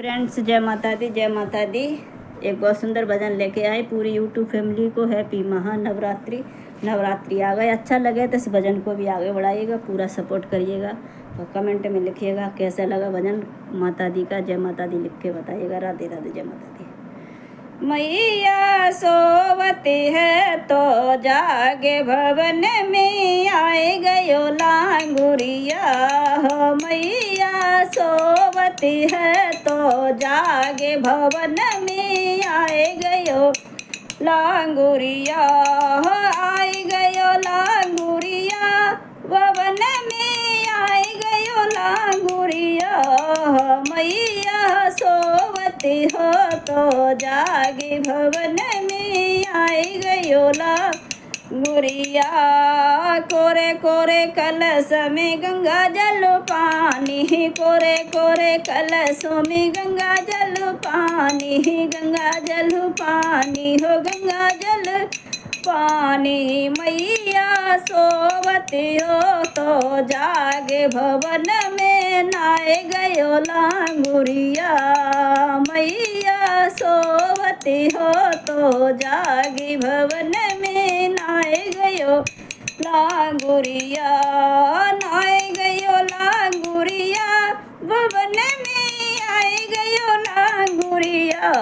Friends, जय माता दी, जय माता दी। एक बहुत सुंदर भजन लेके आए पूरी यूट्यूब फैमिली को। हैप्पी महानवरात्रि। नवरात्रि आ गए, अच्छा लगे तो इस भजन को भी आगे बढ़ाइएगा, पूरा सपोर्ट करिएगा और कमेंट में लिखिएगा कैसा लगा भजन माता दी का। जय माता दी लिख के बताइएगा। राधे राधे, जय माता दी। मैया सोवती है तो जागे भवन में आए गयो लांगुरिया। मैया सोवती है तो जागे भवन में आए गयो लांगुरिया। आए गयो लांगुरिया भवन में आए गयो लांगुरिया। मैया सोवती हो तो जागे भवन में आए गयो लांगुरिया। कोरे कोरे कलश में गंगा जल पानी, कोरे कोरे कलशों में गंगा जल पानी, गंगा जल पानी हो गंगा जल पानी। मैया सोवती हो तो जागे भवन में नाए गयो लांगुरिया। मैया सोवती हो तो जागे भवन में नाए गयो लांगुरिया। नाए गयो लांगुरिया भवन में आए गयो लांगुरिया।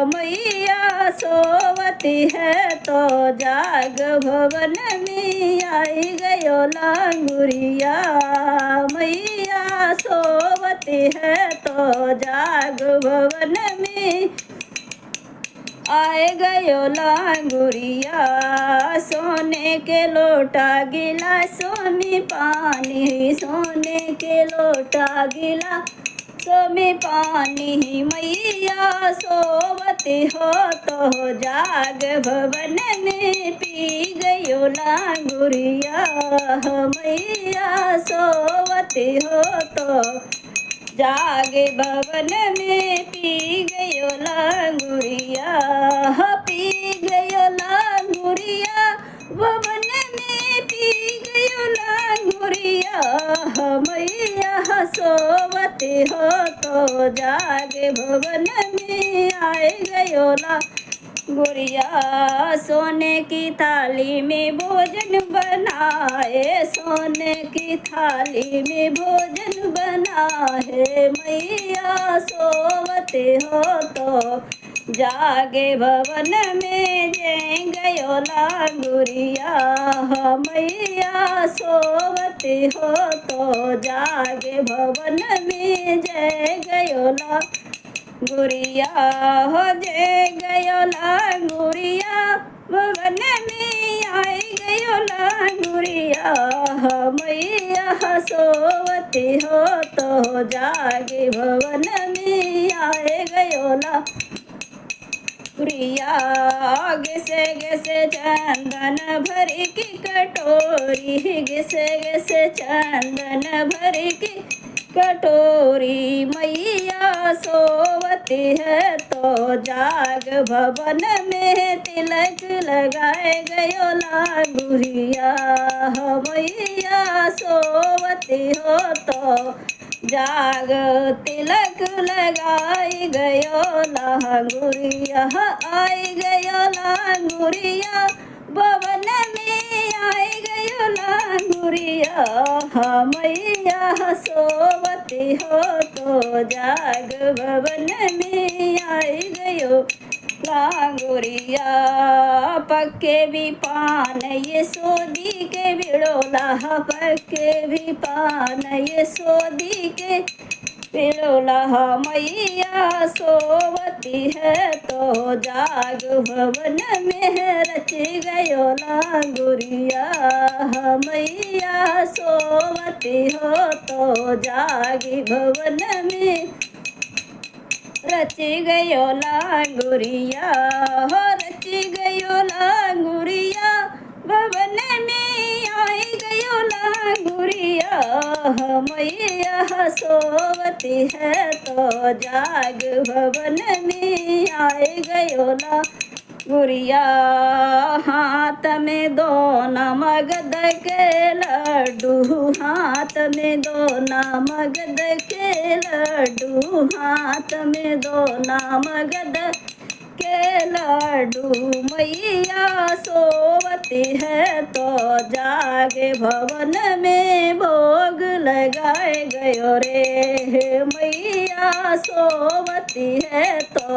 मैया सोवती है तो जाग भवन में आई गयो लांगुरिया। मैया सोवती है तो जाग भवन में आए गयो लांगुरिया। सोने के लोटा गिलासों में पानी, सोने के लोटा गिलासों में पानी। मैया सोवती हो तो जाग भवन में पी गयो लांगुरिया। मैया सोवती हो तो जागे भवन में पी गयो लांगुरिया। पी गयो लांगुरिया भवन में पी गयो लांगुरिया। मैया सोवती हो तो जागे भवन में आए गयो लांगुरिया। सोने की थाली में भोजन बनाए, सोने की थाली में भोजन बनाए। मैया सोवती हो तो जागे भवन में जय गयो लांगुरिया। मैया सोवती हो तो जागे भवन में जय गयो लांगुरिया। हो जय गयो लांगुरिया भवन में आए गयो लांगुरिया। मैया सोवती हो तो जागे भवन में आए गयो लांगुरिया। घिसे घिसे चंदन भरी की कटोरी, घिसे घिसे चंदन भरी की कटोरी। मैया सोवती है तो जाग भवन में तिलक लगाए गयो लांगुरिया। मैया सोवती हो तो जाग तिलक लगाई गयो लांगुरिया। आई गयो लांगुरिया भवन में आए गयो लांगुरिया। मैया सोवती हो तो जाग भवन में आए गयो लांगुरिया। पक्के भी पान ये सोदी के बिड़ोला, पक्के भी पान ये सोदी के बिड़ोला। मैया सोवती है तो जाग भवन में रच गयो लांगुरिया। मैया सोवती हो तो जागी भवन में रच गयो लांगुरिया। हो रच गयो लांगुरिया भवन में आई गयो लांगुरिया। मैया सोवती है तो जाग भवन में आए गयो लांगुरिया। हाथ में दो मगध के लड्डू, हाथ में दो मगध के लड्डू, हाथ में दो मगध के लड्डू। मैया सोवती है तो जागे भवन में भोग लगाए गयो रे। मैया सोवती है तो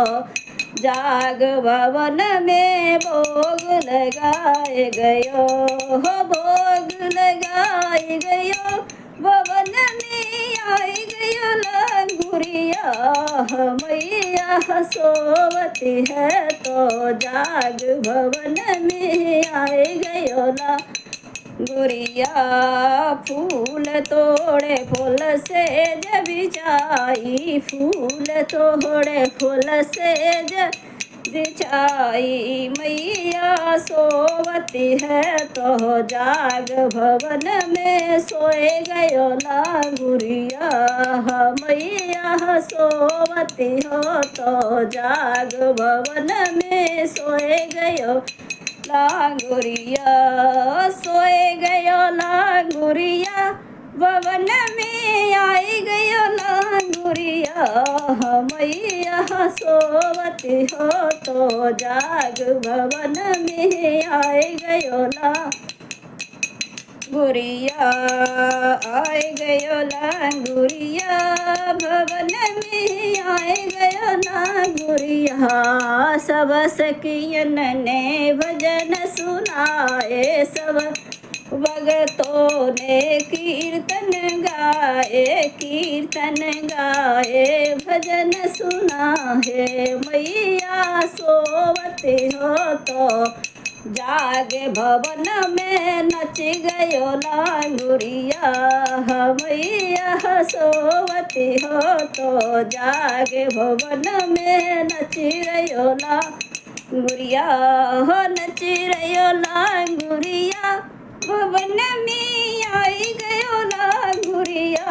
जाग भवन में भोग लगाए गयो, हो भोग लगाए गयो भवन में आई गयो लंगुरिया। मैया सोवती है तो जाग भवन में आए गयो लंगुरिया। फूल तोड़े फूल से जब बिछाई, फूल तोड़े फूल से जब बिछाई। मैया सोवती है तो जाग भवन में सोए गयो लंगुरिया। मैया सोवती हो तो जाग भवन में सोए गयो लंगुरिया। सोए गयो लंगुरिया भवन में आई गयो लंगुरिया। मैया सोवती हो तो जाग भवन में आए गयो लंगुरिया। आए गयो लंगुरिया भवन में आए गयो लंगुरिया। सब सखियन ने भजन सुनाए, सब भगतों ने कीर्तन गाए, कीर्तन गाए भजन सुना है। मैया सोवती हो तो जागे भवन में नच गयो लंगुरिया। मैया सोवती हो तो जागे भवन में नच रयो लंगुरिया, हो नच रयो लंगुरिया भवन में आई गयो लंगुरिया।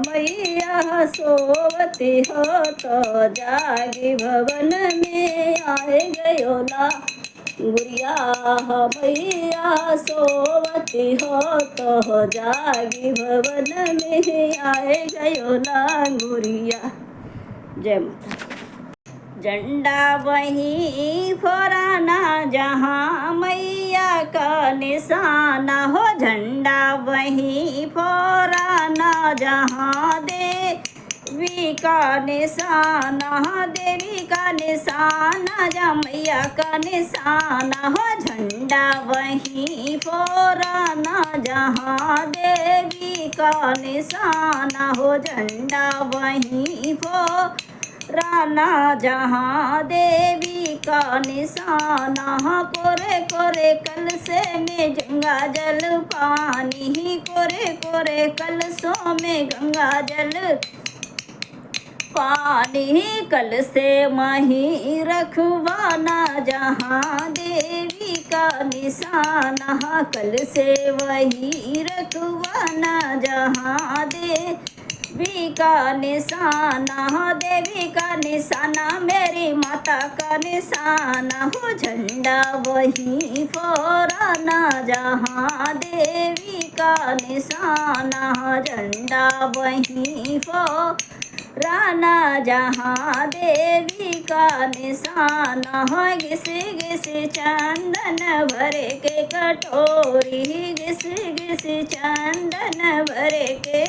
मैया सोवती हो तो जागी भवन में आए गयो लंगुरिया। मैया सोवती हो तो जागी भवन में आए गयो लंगुरिया। जय माता। झंडा वहीं फहराना जहाँ मैया का निशाना हो, झंडा वहीं फहराना जहाँ देवी का निशाना, देवी का निशाना जहाँ मैया का निशाना हो। झंडा वहीं फहराना जहाँ देवी का निशाना हो, झंडा वहीं राना जहाँ देवी का निशाना। कोरे कोरे कलशे में गंगा जल पानी, कोरे कोरे कलशों में गंगा जल पानी। कलशे मही रखवाना जहाँ देवी का निशाना, कलशे वही रखवाना जहाँ देवी का निशाना, देवी का निशाना मेरी माता का निशाना हो। झंडा वहीं फहराना जहाँ देवी का निशाना, झंडा वहीं फहराना जहाँ देवी का निशाना हो। घिस घिस चंदन भरे के कटोरी, घिस घिस चंदन भरे के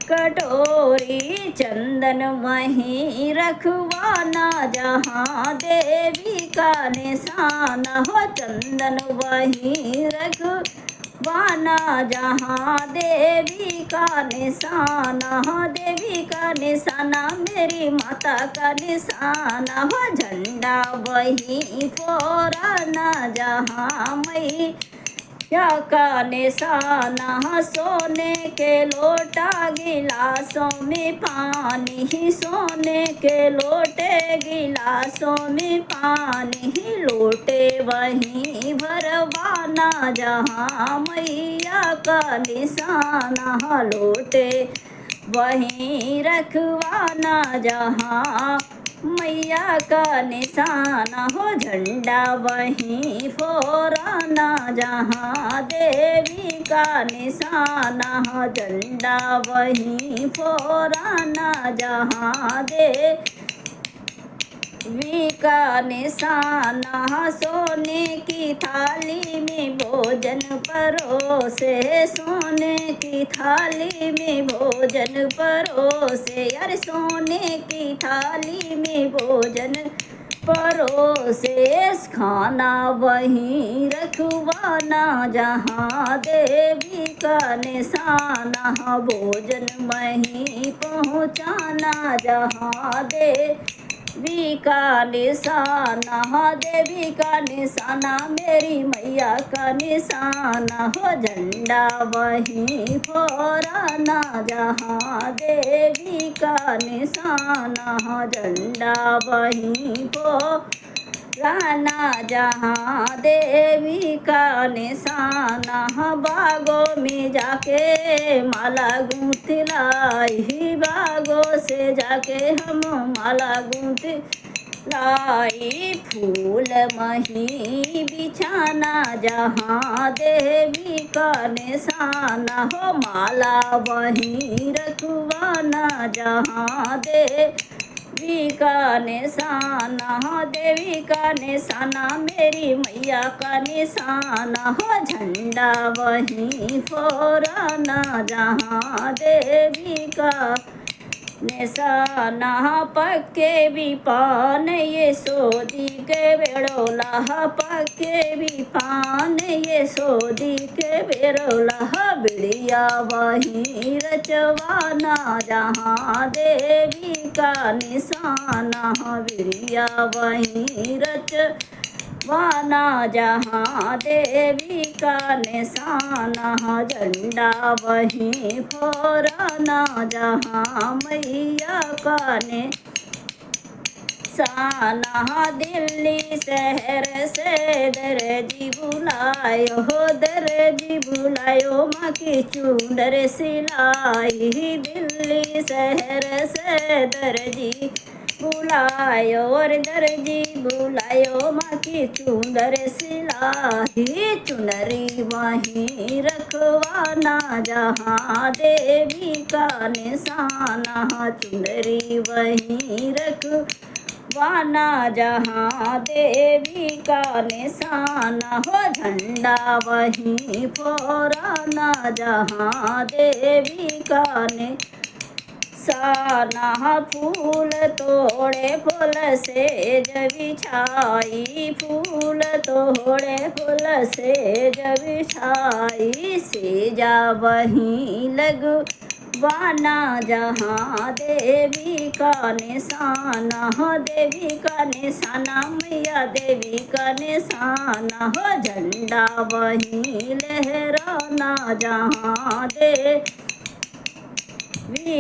कटोरी। चंदन वहीं रखवाना जहाँ देवी का निशाना हो, चंदन वहीं रखवाना जहाँ देवी का निशाना, देवी का निशाना मेरी माता का निशाना हो। झंडा वहीं फहराना जहाँ मैया का निशाना। सोने के लोटा गिलासों में पानी, सोने के लोटे गिलासों में पानी। लोटे वहीं भरवाना जहाँ मैया का निशाना, लोटे वहीं रखवाना जहाँ मैया का निशाना हो झंडा वहीं फहराना जहाँ देवी का निशाना हो झंडा वहीं फहराना जहाँ देवी का निशाना। सोने की थाली में भोजन परोसे, सोने की थाली में भोजन परोसे, यार सोने की थाली में भोजन परोसे। खाना वहीं रखवाना जहाँ देवी का निशाना, भोजन वहीं पहुँचाना जहाँ देवी का निशाना। देवी का निशाना मेरी मैया का निशाना हो झंडा वहीं फहराना जहाँ देवी का निशाना, झंडा वहीं फहराना जहाँ देवी का निशाना। बागों में जाके माला गूँथ लाई, बागों से जाके हम माला गूँथ लाई। फूल मही बिछाना जहाँ देवी का निशाना हो, माला वहीं रखवाना जहाँ देवी का निशाना। देवी का निशाना मेरी मैया का निशाना हो झंडा वहीं फहराना जहाँ देवी का निशाना। पक्के भी पान ये सोदी के बेड़ोला, पक्के भी पान ये सोदी के बेड़ोला। बिड़िया वहीं रचवाना जहाँ देवी का निशाना, बिड़िया वहीं रचवाना जहाँ देवी का निशाना। झंडा वहीं फहराना जहाँ मैया का निशाना। दिल्ली शहर से दर्जी बुलायो, दर्जी बुलायो माँ की चूंडर सिलाई। दिल्ली शहर से दर्जी बुलायो और दर्जी बुलायो माँ की चुनर सिलाई। चुनरी वहीं रखवाना जहाँ देवी का निशाना, चुनरी वहीं रखवाना जहाँ देवी का निशाना हो। झंडा वहीं फहराना जहाँ देवी का निशाना। फूल तोड़े फूल से बिछाई, फूल तोड़े फूल से बिछाई। सेजा वहीं लगवाना जहाँ देवी का निशाना, देवी का निशाना मैया देवी का निशाना हो। झंडा वहीं लहराना जहाँ देवी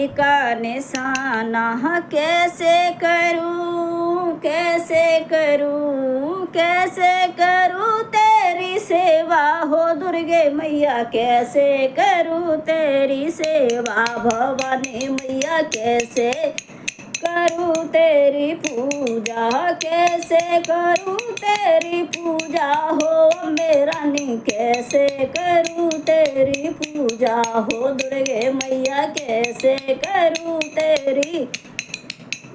का निशाना। कैसे करूं, कैसे करूं, कैसे करूं तेरी सेवा हो दुर्गे मैया, कैसे करूं तेरी सेवा। भवानी मैया कैसे करूं तेरी पूजा, कैसे करूं तेरी पूजा हो। मेरा नी कैसे करूं तेरी पूजा हो दुर्गे मैया, कैसे करूं तेरी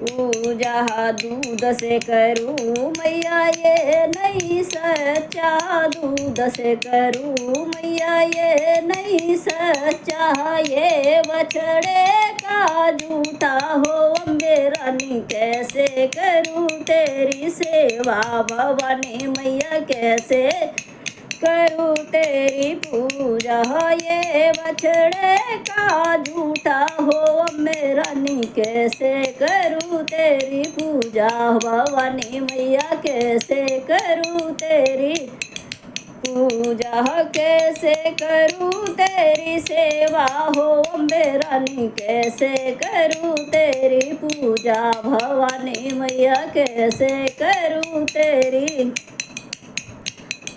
पूजा। दूध से करूं मैया ये नहीं सच्चा, दूध से करूं मैया ये नहीं सच्चा। ये बछड़े का झूठा हो अम्बे रानी, कैसे करूं तेरी सेवा। भवानी मैया कैसे करूं तेरी पूजा। ये बछड़े का झूठा हो मेरा नी, कैसे करूं तेरी पूजा। भवानी मैया कैसे करूं तेरी पूजा, कैसे करूं तेरी सेवा हो मेरा नी, कैसे करूं तेरी पूजा। भवानी मैया कैसे करूं तेरी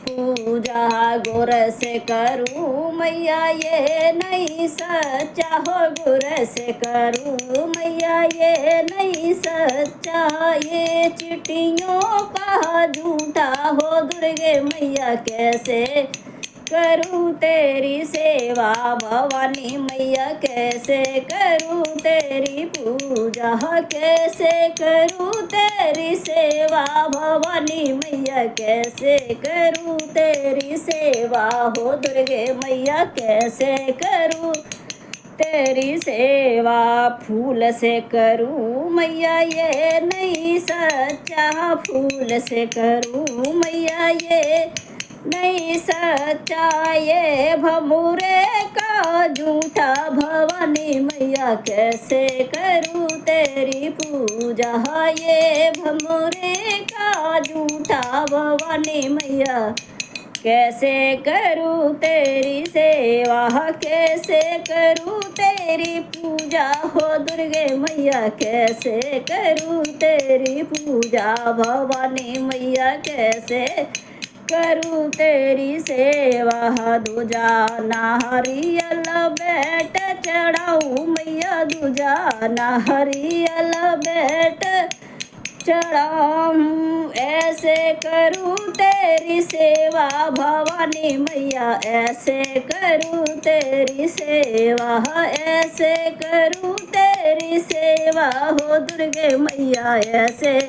पूजा गुर से करूं मैया ये नहीं सच्चा हो, गुर से करूं मैया ये नहीं सच्चा, ये चिट्ठियों का झूठा हो दुर्गे मैया कैसे करूं तेरी सेवा, भवानी मैया कैसे करूं तेरी पूजा, कैसे करूं तेरी सेवा, भवानी मैया कैसे करूं तेरी सेवा हो, दुर्गे मैया कैसे करूं तेरी सेवा, फूल से करूं मैया ये नहीं सच्चा, फूल से करूं मैया ये नहीं सच्चा, ये भमुरे का झूठा, भवानी मैया कैसे करूं तेरी पूजा, ये भमुरे का झूठा, भवानी मैया कैसे करूं तेरी सेवा, कैसे करूं तेरी पूजा हो, दुर्गे मैया कैसे करूं तेरी पूजा, भवानी मैया कैसे करूं तेरी सेवा, दूजा नारियल बैठ चढ़ाऊं मैया, दूजा नारियल बैठ चढ़ाऊं, ऐसे करूं तेरी सेवा, भवानी मैया ऐसे करूं तेरी सेवा, ऐसे करूं तेरी सेवा हो, दुर्गे मैया ऐसे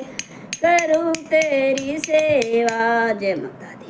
करूं तेरी सेवा। जय माता दी।